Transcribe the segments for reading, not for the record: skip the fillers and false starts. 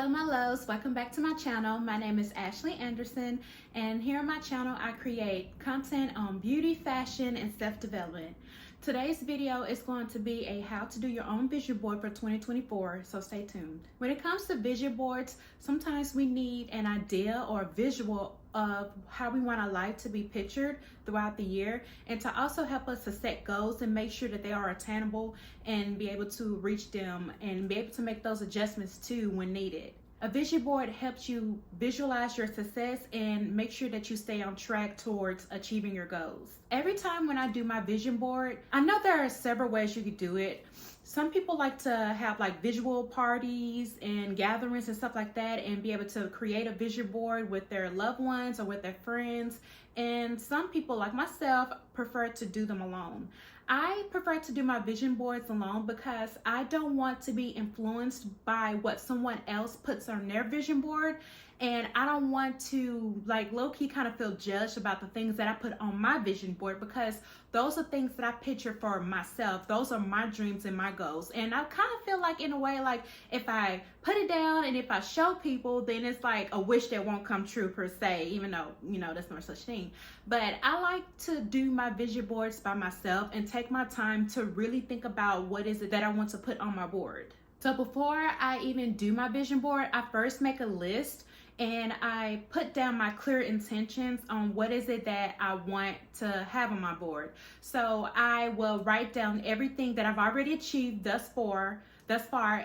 Hello my loves, welcome back to my channel. My name is Ashley Anderson, and here on my channel I create content on beauty, fashion, and self-development. Today's video is going to be a how to do your own vision board for 2024, so stay tuned. When it comes to vision boards, sometimes we need an idea or a visual of how we want our life to be pictured throughout the year, and to also help us to set goals and make sure that they are attainable and be able to reach them and be able to make those adjustments too when needed. A vision board helps you visualize your success and make sure that you stay on track towards achieving your goals. Every time when I do my vision board, I know there are several ways you could do it. Some people like to have like visual parties and gatherings and stuff like that and be able to create a vision board with their loved ones or with their friends. And some people like myself prefer to do them alone. I prefer to do my vision boards alone because I don't want to be influenced by what someone else puts on their vision board, and I don't want to like low-key kind of feel judged about the things that I put on my vision board, because those are things that I picture for myself. Those are my dreams and my goals, and I kind of feel like in a way like if I put it down and if I show people, then it's like a wish that won't come true per se, even though there's no such thing. But I like to do my vision boards by myself and take my time to really think about what is it that I want to put on my board. So before I even do my vision board, I first make a list and I put down my clear intentions on what is it that I want to have on my board. So I will write down everything that I've already achieved thus far,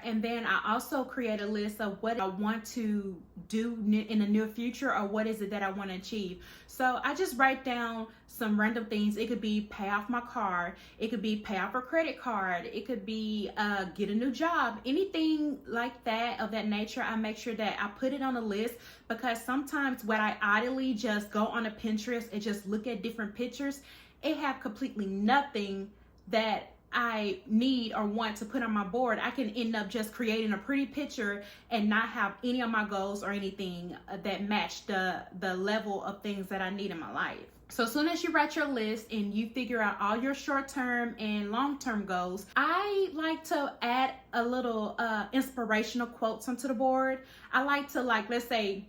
and then I also create a list of what I want to do in the near future, or what is it that I want to achieve. So I just write down some random things. It could be pay off my car, it could be pay off a credit card, it could be get a new job, anything like that of that nature. I make sure that I put it on a list, because sometimes when I idly just go on a Pinterest and just look at different pictures, it have completely nothing that I need or want to put on my board. I can end up just creating a pretty picture and not have any of my goals or anything that match the level of things that I need in my life. So as soon as you write your list and you figure out all your short-term and long-term goals, I like to add a little inspirational quotes onto the board. I like to, let's say,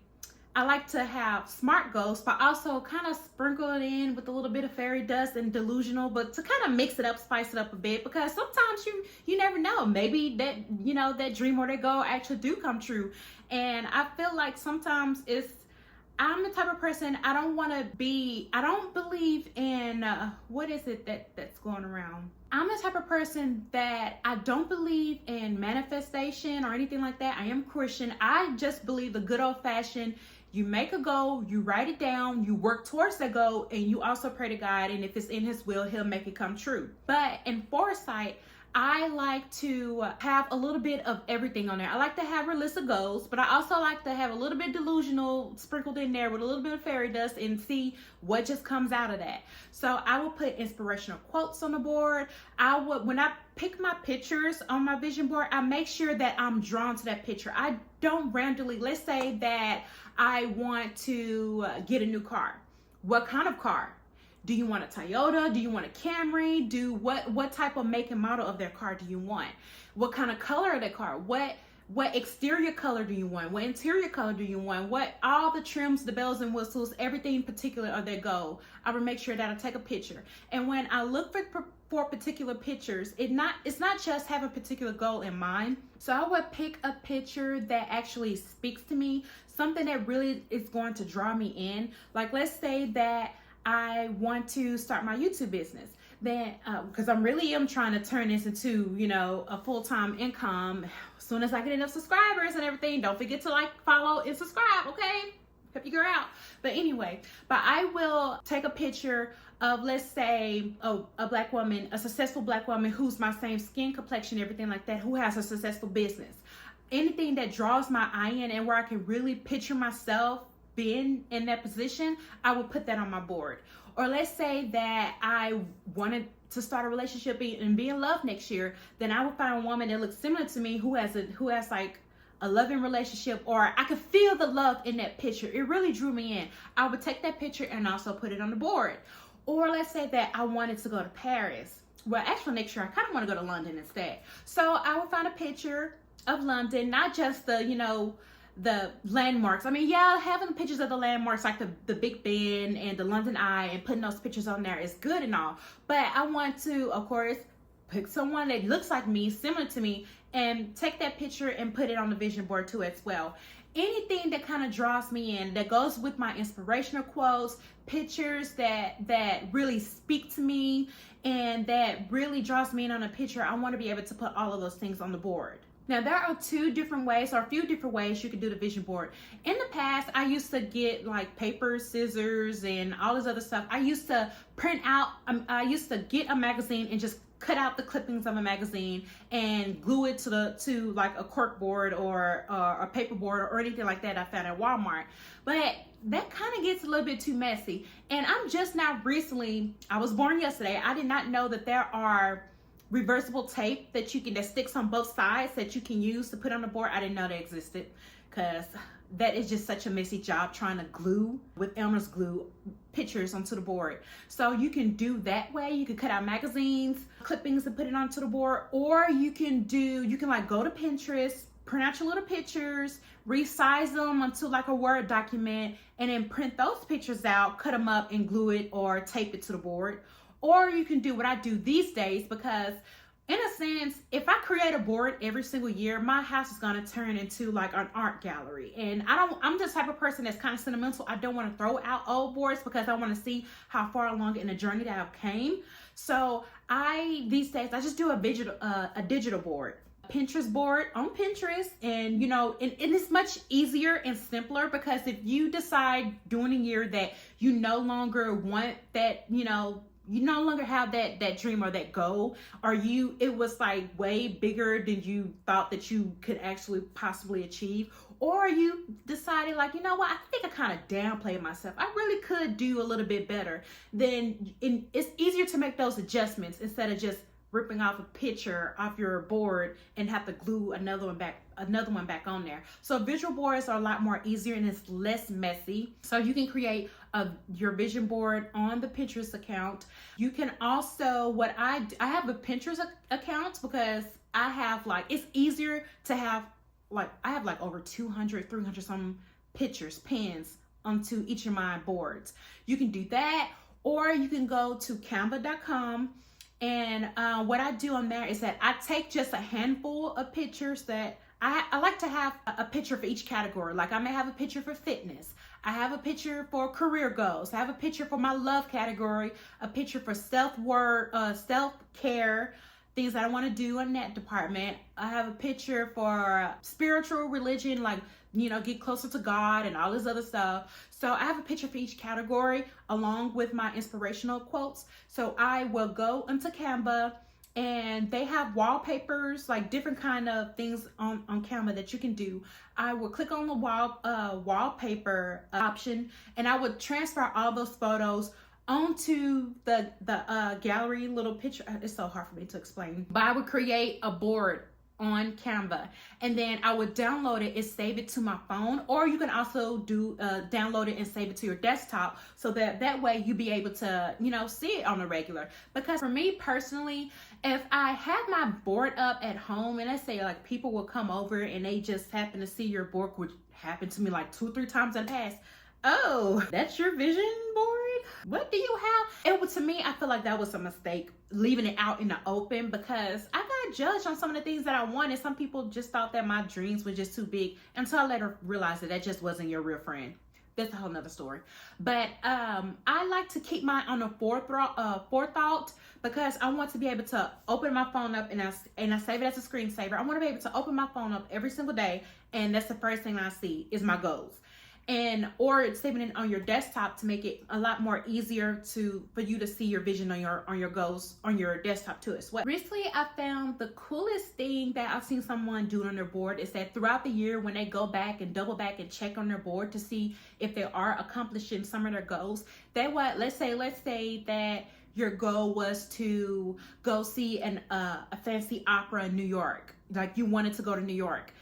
I like to have SMART goals, but also kind of sprinkle it in with a little bit of fairy dust and delusional, but to kind of mix it up, spice it up a bit, because sometimes you never know. Maybe that, that dream or that goal actually do come true. And I feel like sometimes I'm the type of person, I don't believe in, what is it that's going around? I'm the type of person that I don't believe in manifestation or anything like that. I am Christian. I just believe the good old fashioned, you make a goal, you write it down, you work towards that goal, and you also pray to God, and if it's in His will, He'll make it come true. But in foresight, I like to have a little bit of everything on there. I like to have a list of goals, but I also like to have a little bit delusional sprinkled in there with a little bit of fairy dust and see what just comes out of that. So I will put inspirational quotes on the board. When I pick my pictures on my vision board, I make sure that I'm drawn to that picture. I don't randomly, let's say that I want to get a new car. What kind of car? Do you want a Toyota? Do you want a Camry? What type of make and model of their car do you want? What kind of color of that car? What exterior color do you want? What interior color do you want? What all the trims, the bells and whistles, everything in particular of their goal. I will make sure that I take a picture. And when I look for particular pictures, it's not just have a particular goal in mind. So I would pick a picture that actually speaks to me, something that really is going to draw me in. Like, let's say that I want to start my YouTube business, then because I really am trying to turn this into a full-time income as soon as I get enough subscribers and everything. Don't forget to follow and subscribe, okay? Help your girl out. But anyway, I will take a picture of, let's say, a black woman, a successful black woman who's my same skin complexion, everything like that, who has a successful business. Anything that draws my eye in and where I can really picture myself being in that position, I would put that on my board. Or let's say that I wanted to start a relationship and be in love next year, then I would find a woman that looks similar to me who has like a loving relationship, or I could feel the love in that picture. It really drew me in. I would take that picture and also put it on the board. Or let's say that I wanted to go to Paris. Well, actually next year I kind of want to go to London instead. So I would find a picture of London, not just the, the landmarks. I mean, yeah, having pictures of the landmarks like the Big Ben and the London Eye and putting those pictures on there is good and all. But I want to, of course, pick someone that looks like me, similar to me, and take that picture and put it on the vision board too as well. Anything that kind of draws me in, that goes with my inspirational quotes, pictures that really speak to me and that really draws me in on a picture, I want to be able to put all of those things on the board. Now, there are two different ways, or a few different ways you can do the vision board. In the past, I used to get like paper, scissors, and all this other stuff. I used to print out, I used to get a magazine and just cut out the clippings of a magazine and glue it to like a cork board or a paper board or anything like that I found at Walmart. But that kind of gets a little bit too messy. And I'm just now recently, I was born yesterday, I did not know that there are reversible tape that sticks on both sides that you can use to put on the board. I didn't know they existed, because that is just such a messy job trying to glue with Elmer's glue pictures onto the board. So you can do that way. You can cut out magazines, clippings, and put it onto the board, or you can like go to Pinterest, print out your little pictures, resize them onto like a Word document, and then print those pictures out, cut them up, and glue it or tape it to the board. Or you can do what I do these days, because in a sense, if I create a board every single year, my house is going to turn into like an art gallery. And I'm the type of person that's kind of sentimental. I don't want to throw out old boards because I want to see how far along in the journey that I've came. So these days, I just do a digital board. Pinterest board on Pinterest, and and it's much easier and simpler, because if you decide during a year that you no longer want that, you no longer have that dream or that goal, or it was like way bigger than you thought that you could actually possibly achieve, or you decided like, you know what, I think I kind of downplayed myself, I really could do a little bit better, then it's easier to make those adjustments instead of just ripping off a picture off your board and have to glue another one back on there. So visual boards are a lot more easier and it's less messy. So you can create your vision board on the Pinterest account. You can also, I have a Pinterest account because I have it's easier to have I have over 200, 300 some pictures, pins onto each of my boards. You can do that, or you can go to canva.com. And what I do on there is that I take just a handful of pictures that I like to have a picture for each category. Like I may have a picture for fitness. I have a picture for career goals. I have a picture for my love category, a picture for self-care, things that I want to do in that department. I have a picture for spiritual religion, get closer to God and all this other stuff. So I have a picture for each category along with my inspirational quotes. So I will go into Canva, and they have wallpapers, like different kind of things on Canva that you can do. I will click on the wallpaper option, and I would transfer all those photos onto the gallery little picture. It's so hard for me to explain, but I would create a board on Canva, and then I would download it and save it to my phone, or you can also download it and save it to your desktop, so that way you be able to see it on a regular. Because for me personally, if I have my board up at home, and let's say people will come over and they just happen to see your board, which happened to me 2 or 3 times in the past. Oh, that's your vision board? What do you have? To me, I feel like that was a mistake, leaving it out in the open, because I got judged on some of the things that I wanted. Some people just thought that my dreams were just too big, until I later realized that just wasn't your real friend. That's a whole nother story. But I like to keep mine on a forethought, because I want to be able to open my phone up and I save it as a screensaver. I want to be able to open my phone up every single day, and that's the first thing I see is my goals. Or saving it on your desktop to make it a lot more easier for you to see your vision on your goals on your desktop too as well. Recently, I found the coolest thing that I've seen someone do on their board is that throughout the year, when they go back and double back and check on their board to see if they are accomplishing some of their goals, let's say that your goal was to go see a fancy opera in New York, like you wanted to go to New York,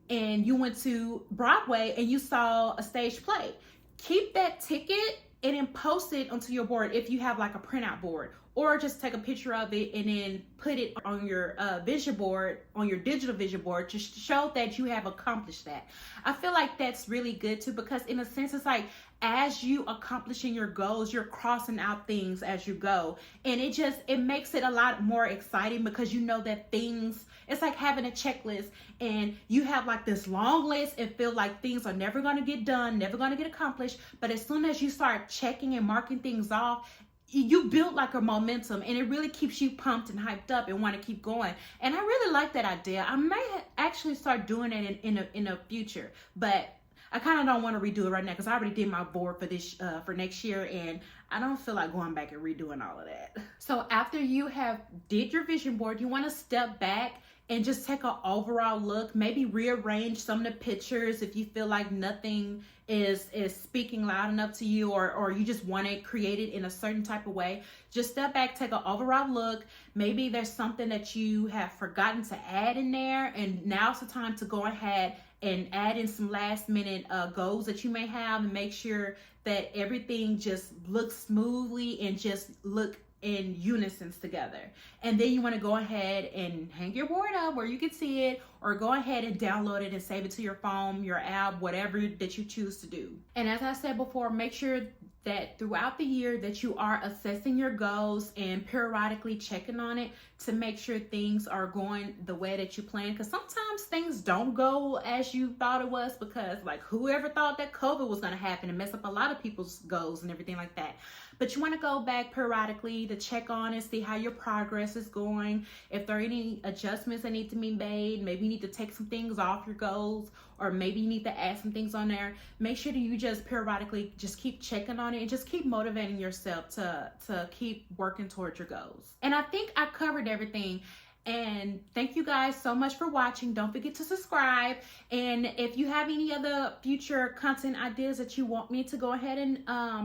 and you went to Broadway and you saw a stage play. Keep that ticket and then post it onto your board if you have like a printout board, or just take a picture of it and then put it on your vision board, on your digital vision board, to show that you have accomplished that. I feel like that's really good too, because in a sense, it's like as you accomplishing your goals, you're crossing out things as you go, and it makes it a lot more exciting, because you know that things, it's like having a checklist and you have like this long list and feel like things are never going to get done, never going to get accomplished. But as soon as you start checking and marking things off, you build like a momentum, and it really keeps you pumped and hyped up and want to keep going. And I really like that idea. I may actually start doing it in the future, but I kind of don't want to redo it right now, because I already did my board for this for next year, and I don't feel like going back and redoing all of that. So after you have did your vision board, you want to step back and just take an overall look, maybe rearrange some of the pictures if you feel like nothing is speaking loud enough to you, or you just want it created in a certain type of way. Just step back, take an overall look. Maybe there's something that you have forgotten to add in there, and now's the time to go ahead and add in some last minute goals that you may have, and make sure that everything just looks smoothly and just look in unison together. And then you want to go ahead and hang your board up where you can see it, or go ahead and download it and save it to your phone, your app, whatever that you choose to do. And as I said before, make sure that throughout the year that you are assessing your goals and periodically checking on it to make sure things are going the way that you planned, because sometimes things don't go as you thought it was, because like whoever thought that COVID was going to happen and mess up a lot of people's goals and everything like that. But you want to go back periodically to check on and see how your progress is going. If there are any adjustments that need to be made, maybe you need to take some things off your goals, or maybe you need to add some things on there. Make sure that you just periodically just keep checking on it, and just keep motivating yourself to keep working towards your goals. And I think I covered everything. And thank you guys so much for watching. Don't forget to subscribe. And if you have any other future content ideas that you want me to go ahead and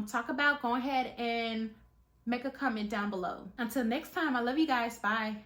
talk about, go ahead and make a comment down below. Until next time, I love you guys. Bye.